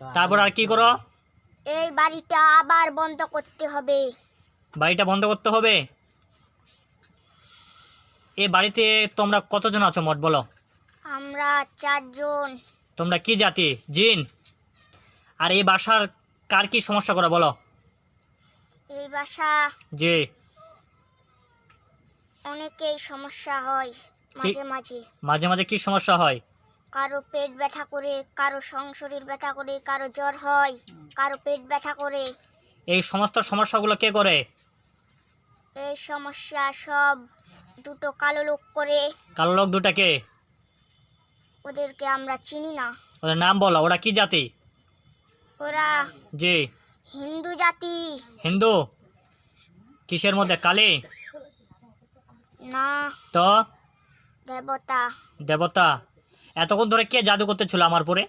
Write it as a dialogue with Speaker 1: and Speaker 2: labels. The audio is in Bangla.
Speaker 1: তারপর আর কি করো?
Speaker 2: এই বাড়িটা আবার বন্ধ করতে হবে।
Speaker 1: বাড়িটা বন্ধ করতে হবে। এই বাড়িতে তোমরা কতজন আছো মোট বলো?
Speaker 2: আমরা 4 জন।
Speaker 1: তোমরা কি জাতি? জিন? আর এই বাসার কার কি সমস্যা করে বলো?
Speaker 2: এই বাসা
Speaker 1: জি।
Speaker 2: অনেকেই সমস্যা হয় মাঝে মাঝে।
Speaker 1: মাঝে মাঝে কি সমস্যা হয়?
Speaker 2: কারো পেট ব্যথা করে, কারো শরীর ব্যথা করে, কারো জ্বর হয়, কারো পেট ব্যথা করে।
Speaker 1: এই সমস্ত সমস্যাগুলো কে করে?
Speaker 2: এই সমস্যা সব দুটো কালো লোক করে।
Speaker 1: কালো লোক দুটাকে?
Speaker 2: ওদেরকে আমরা চিনি না।
Speaker 1: ওদের নাম বলো, ওরা কি জাতি?
Speaker 2: ওরা
Speaker 1: জি।
Speaker 2: হিন্দু জাতি।
Speaker 1: হিন্দু? কিসের মধ্যে, কালী?
Speaker 2: না,
Speaker 1: তো
Speaker 2: দেবতা।
Speaker 1: দেবতা? এতক্ষণ ধরে কে জাদু করতেছিল আমার পরে?